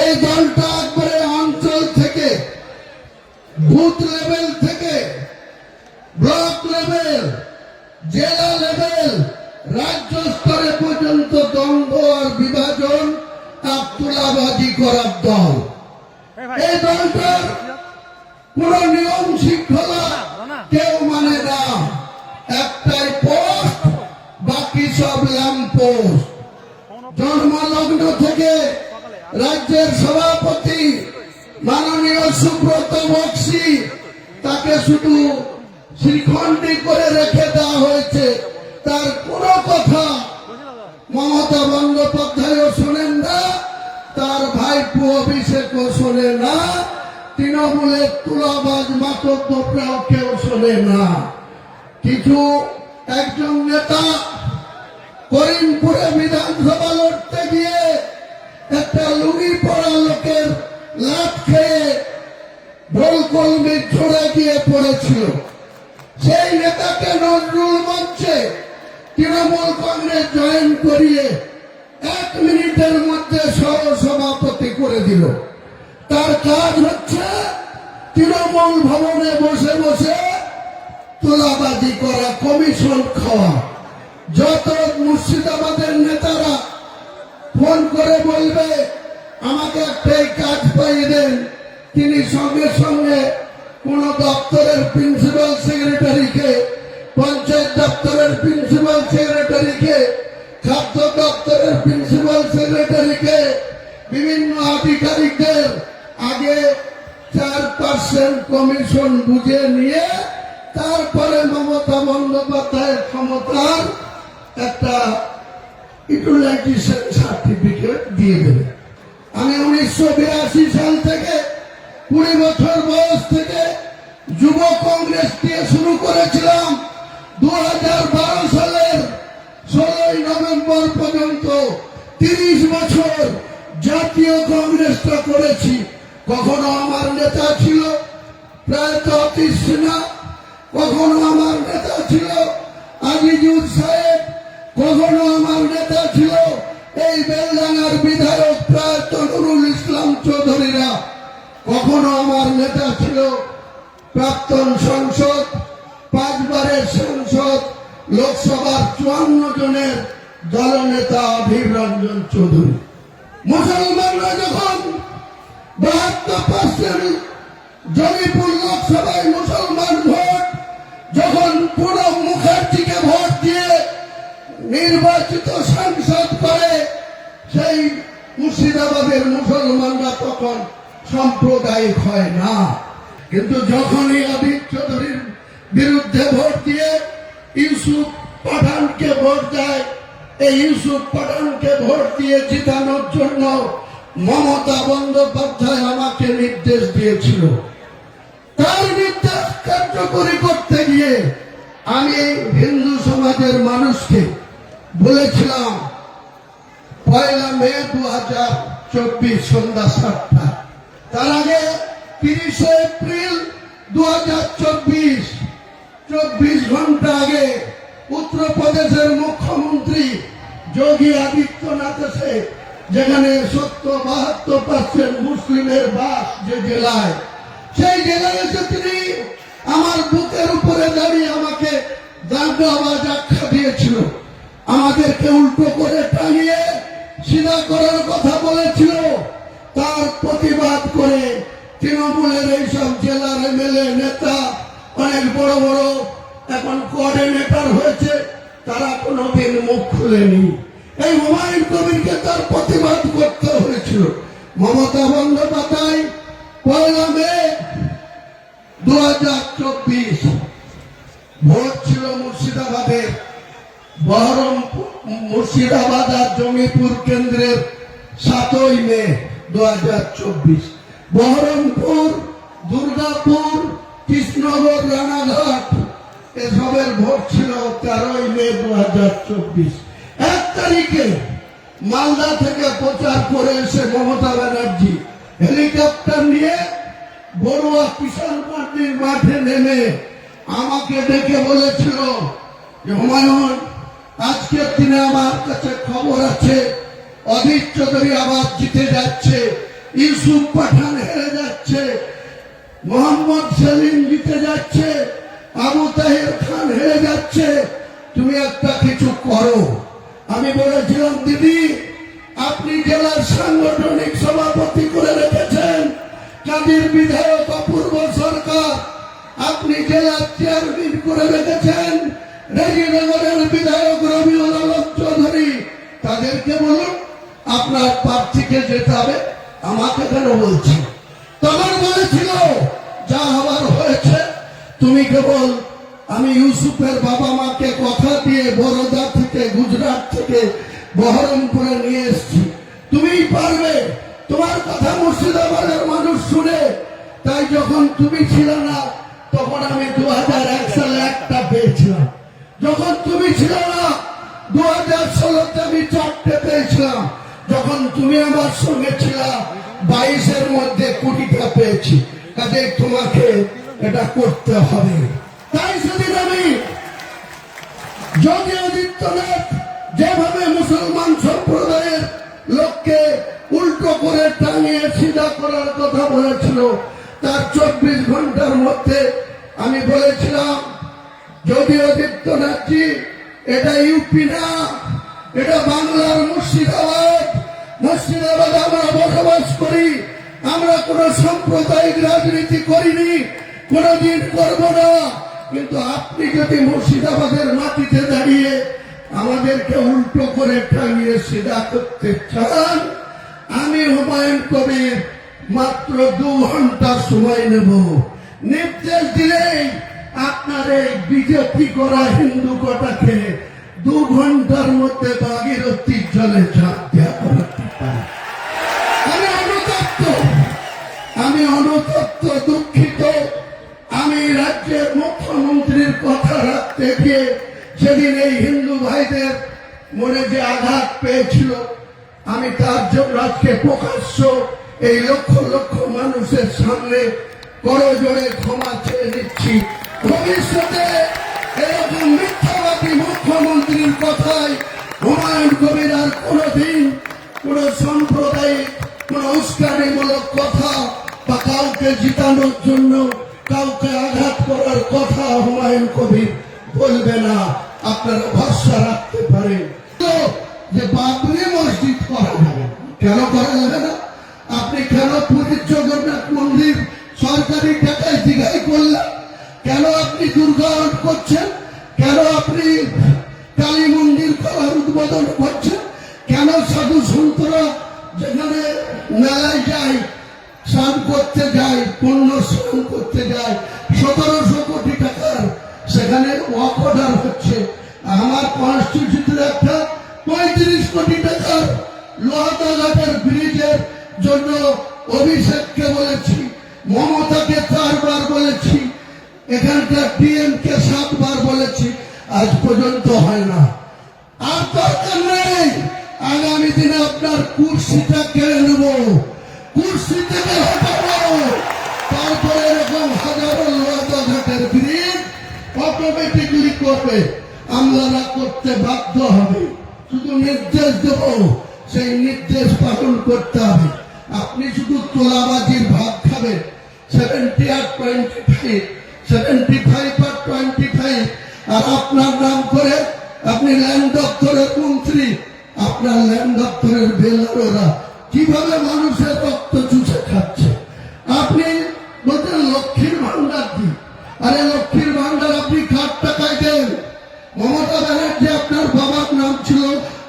এই দলটা একবারে অঞ্চল থেকে, বুথ লেভেল থেকে, ব্লক লেভেল, জেলা লেভেল, রাজ্য স্তরে পর্যন্ত দ্বন্দ্ব আর বিভাজন আর তুলাবাজি করার দল। এই দলটার কোন নিয়ম শৃঙ্খলা কেউ মানে না, একটাই পোস্ট, বাকি সব ল্যাম্পোস্ট। জন্মলগ্ন থেকে রাজ্যের সভাপতি মাননীয় সুব্রত বক্সি, তাকে শুধু শ্রীখণ্ডী করে রেখে দেওয়া হয়েছে। তার কোন কথা মমতা বন্দ্যোপাধ্যায়ও শোনেন না, তার ভাইপো অভিষেকও শোনে না, তৃণমূলের তুলাবাজ মাতব্বররাও কেউ শোনে না। কিছু একজন নেতা করিমপুরে বিধানসভা লড়তে গিয়ে একটা লুঙ্গি পরা লোকের লাট খেয়ে ঢোলকলমির ছড়ে গিয়ে পড়েছিল। সেই নেতাকে নজরুল মঞ্চে তৃণমূল কংগ্রেস জয়েন করিয়ে 1 মিনিটের মধ্যে সহ সভাপতি করে দিল। তার কাজ হচ্ছে তৃণমূল ভবনে বসে বসে তোলাবাজি করা, কমিশন খাওয়া। যত মুর্শিদাবাদের নেতারা ফোন করে বলবে আমাকে একটাই কাজ পাইয়ে দেন, তিনি সঙ্গে সঙ্গে কোন দপ্তরের প্রিন্সিপাল সেক্রেটারিকে, পঞ্চায়েত দপ্তরের প্রিন্সিপাল সেক্রেটারিকে, খাদ্য দপ্তরের প্রিন্সিপাল সেক্রেটারিকে, বিভিন্ন আধিকারিকদের আগে 4% কমিশন বুঝে নিয়ে তারপরে মমতা বন্দ্যোপাধ্যায়ের ক্ষমতার একটা ইউটিলাইজেশন সার্টিফিকেট দিয়ে দেবে। আমি 1982 সাল থেকে 20 বছর বয়স থেকে যুব কংগ্রেস দিয়ে শুরু করেছিলাম। 2012 সালের 16 নভেম্বর পর্যন্ত 30 বছর জাতীয় কংগ্রেসটা করেছি। কখনো আমার নেতা ছিল প্রয়াত অতীশ সিনহা, কখনো আমার নেতা ছিল আজিজুর সাহেব, কখনো আমার নেতা ছিল এই বেলডাঙ্গার বিধায়ক প্রয়াত নুরুল ইসলাম চৌধুরীরা, কখনো আমার নেতা ছিল প্রাক্তন সংসদ, 5 বারের সংসদ, লোকসভার 54 জনের দলনেতা অধীর রঞ্জন চৌধুরী। মুসলমানরা যখন 72% জমিপুর লোকসভায় মুসলমান ভোট, যখন প্রণব মুখার্জিকে ভোট দিয়ে নির্বাচিত সাংসদ করে, সেই মুর্শিদাবাদের মুসলমানরা তখন সাম্প্রদায়িক হয় না। কিন্তু যখনই অধীর চৌধুরীর বিরুদ্ধে ভোট দিয়ে ইউসুফ পাঠানকে ভোট দেয়, এই ইউসুফ পাঠানকে ভোট দিয়ে জিতানোর জন্য মমতা বন্দ্যোপাধ্যায় আমাকে নির্দেশ দিয়েছিল। তার নির্দেশ কার্যকরী করতে গিয়ে আমি হিন্দু সমাজের মানুষকে বলেছিলাম 1 মে 2024 সন্ধ্যা 7টা, তার আগে 30 এপ্রিল 2024, 24 ঘন্টা আগে উত্তরপ্রদেশের মুখ্যমন্ত্রী যোগী আদিত্যনাথ এসে, যেখানে 72% মুসলিমের বাস যে জেলায়, সেই জেলায় এসে তিনি আমার বুকের উপরে দাঁড়িয়ে আমাকে দাঙ্গাবাজ আখ্যা দিয়েছিল। আমাদেরকে উল্টো করে টাঙিয়ে সিধা করার কথা বলেছিল। তার প্রতিবাদ করে তৃণমূলের এইসব জেলার এমএলএ নেতা, অনেক বড় বড় এখন কোঅর্ডিনেটর হয়েছে, তারা কোনোদিন মুখ খুলেনি। এই হুমায়ুন কবিরকে তার প্রতিবাদ করতে হয়েছিল। মমতা বন্দ্যোপাধ্যায় 1 মে 2024 ভোট ছিল মুর্শিদাবাদের, বহরমপুর, মুর্শিদাবাদ আর জমিপুর কেন্দ্রের 7 মে 2024, বহরমপুর, দুর্গাপুর, কৃষ্ণনগর, রানাঘাট এসবের ভোট ছিল 13 মে 2024। 1 তারিখে মালদা থেকে প্রচার করে এসে মমতা ব্যানার্জি হেলিকপ্টার নিয়ে বড়ুয়া কিষাণ পার্টির মাঠে নেমে আমাকে ডেকে বলেছিল যে হুমায়ুন, আজকের দিনে আমার কাছে খবর আছে অধীর চৌধুরী আবার জিতে যাচ্ছে, ইউসুফ পাঠান হেরে যাচ্ছে, মোহাম্মদ সেলিম জিতে যাচ্ছে, আবু তাহের খান হেরে যাচ্ছে, তুমি একটা কিছু করো। আমি বলেছিলাম, দিদি আপনি জেলার সাংগঠনিক সভাপতি করে রেখেছেন কাজীর বিধায়ক অপূর্ব সরকার, আপনি জেলার চেয়ারম্যান করে রেখেছেন রেজিনগরের বিধায়ক রবিউল আলম চৌধুরী, তাদেরকে বলুন আপনার প্রার্থীকে যেতে হবে, আমাকে কেন বলছি? তখন বলেছিল যা হবার হয়েছে, তুমি কেবল, আমি ইউসুফের বাবা মাকে কথা দিয়ে বরোদা থেকে গুজরাট থেকে বহরমপুরে নিয়ে এসছি, তুমিই পারবে, তোমার কথা মুর্শিদাবাদের মানুষ শুনে। তাই যখন তুমি ছিল না তখন আমি 2001 সালে একটা পেয়েছিলাম, যখন তুমি ছিল না 2016-তে আমি 4টে পেয়েছিলাম, যখন তুমি আমার সঙ্গে ছিল 22-এর মধ্যে 20টা পেয়েছি। কাজে তোমাকে এটা করতে হবে। তাই সেদিন আমি যোগী আদিত্যনাথ যেভাবে মুসলমান সম্প্রদায়ের লোককে উল্টো করে টাঙিয়ে সিধা করার কথা বলেছিল, তার 24 ঘন্টার মধ্যে আমি বলেছিলাম, যোগী আদিত্যনাথজি এটা ইউপি না, এটা বাংলার মুর্শিদাবাদ। মুর্শিদাবাদে আমরা বসবাস করি, আমরা কোন সাম্প্রদায়িক রাজনীতি করিনি, কোনদিন করব না। কিন্তু আপনি যদি মুর্শিদাবাদের মাটিতে দাঁড়িয়ে আমাদেরকে উল্টো করে টাঙিয়ে সিধা করতে চান, আমি হুমায়ুন কবির মাত্র 2 ঘন্টা সময় নেব, নির্দেশ দিলেই আপনার এই বিজেপি করা হিন্দু কটাকে 2 ঘন্টার মধ্যে ভাগীরথীর জলে ঝাঁপ দেওয়া করাতে পারি। আমি অনুতপ্ত, দুঃখিত। আমি রাজ্যের মুখ্যমন্ত্রীর কথা রাখতে গিয়ে সেদিন এই হিন্দু ভাইদের মনে যে আঘাত পেয়েছিল, আমি তার জন্য আজকে প্রকাশ্য এই লক্ষ লক্ষ মানুষের সামনে করজোড়ে ক্ষমা চেয়ে নিচ্ছি। ভবিষ্যতে এরকম মিথ্যাবাদী মুখ্যমন্ত্রীর কথায় হুমায়ুন কবির আর কোনদিন কোন সাম্প্রদায়িক কোন উস্কানিমূলক কথা বা কাউকে জিতানোর জন্য কাউকে আঘাত করার কথা হুমায়ুন কবির বলবে না, আপনারা ভরসা রাখতে পারেন। যে বাবরি মসজিদ করা যাবে, কেন করা যাবে না? আপনি কেন পুরীর জগন্নাথ মন্দির সরকারি টাকায় দীঘায় করলেন? কেন আপনি দুর্গায়ন করছেন? কেন আপনি কালী মন্দির করার উদ্বোধন করছেন? কেন সাধু সন্তরা যেখানে মেলায় যায়, স্নান করতে যায়, পুণ্য স্নান করতে যায়, 1700 কোটি টাকার সেখানে ওয়াক অর্ডার হচ্ছে? আমার কনস্টিটিউশনে একটা 35 কোটি টাকার লোহাদা ঘাটের ব্রিজের জন্য অভিষেককে বলেছি, মমতাকে 4 বার বলেছি, এখানকার ডিএমকে 7 বার বলেছি, আজ পর্যন্ত হয় না। আর দরকার নেই, আগামী দিনে আপনার কুর্সিটা কেড়ে নেব, কুর্সি থেকে হটাবো, তারপরে এরকম হাজারো লোহাদা ঘাটের ব্রিজ অটোমেটিকলি করবে, আমলারা করতে বাধ্য হবে। শুধু নির্দেশ দেব, সেই নির্দেশ পালন করতে হবে। আপনি শুধু তোলাবাজির ভাগ খাবেন, 70 আর 25, 75 আর 25, আর আপনার নাম করে আপনি ল্যান্ড দপ্তরের মন্ত্রী, আপনার ল্যান্ড দপ্তরের বেলারোরা কিভাবে মানুষের রক্ত চুষে খাচ্ছে। আপনি বলতেন লক্ষ্মীর ভান্ডার দিন, আরে লক্ষ্মীর ভান্ডার আপনি কার টাকায় দেন? মমতা ব্যানার্জি, আপনার বাবার নাম ছিল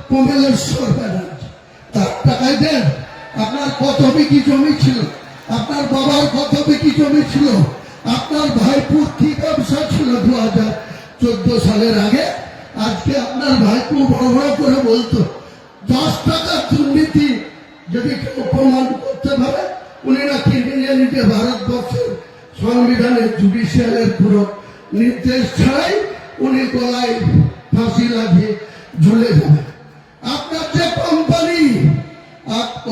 কমলেশ্বর ব্যানার্জি, তার টাকায় দেন? আপনার কত বিঘি জমি ছিল? আপনার বাবার কত বিঘি জমি ছিল? আপনার ভাইপুর কি ব্যবসা ছিল 2014 সালের আগে? আজকে আপনার ভাইপু বড় বড় করে বলতো 10 টাকার দুর্নীতি যদি কেউ প্রমাণ করতে পারে, উনি নাকি নিজে নিজে ভারতবর্ষের সংবিধানের জুডিশিয়ালের পুরো নির্দেশ ছাড়াই উনি গলায় ফাঁসি লাগিয়ে ঝুলে যাবে। আপনার যে কোম্পানি,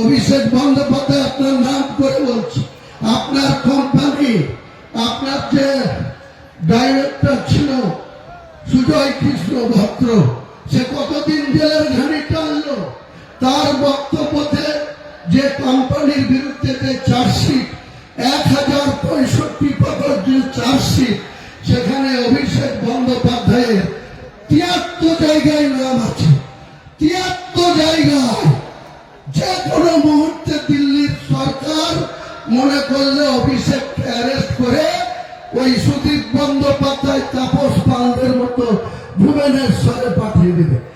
অভিষেক বন্দ্যোপাধ্যায় আপনার নাম করে বলছি, আপনার কোম্পানি, আপনার যে ডাইরেক্টর ছিল সুজয় কৃষ্ণ ভদ্র, সে কতদিন জেলের ঘানি টানলো? তার বক্তব্যতে যে কোম্পানির বিরুদ্ধে যে চার্জশিট 1065 পাতার যে চার্জশিট, সেখানে অভিষেক বন্দ্যোপাধ্যায়ের 73 জায়গায় নাম আছে। 73 জায়গায় যে কোনো মুহূর্তে দিল্লির সরকার মনে করলে অভিষেককে অ্যারেস্ট করে ওই সুদীপ বন্দ্যোপাধ্যায়, তাপস পালদের মতো ভুবনেশ্বরে পাঠিয়ে দেবে।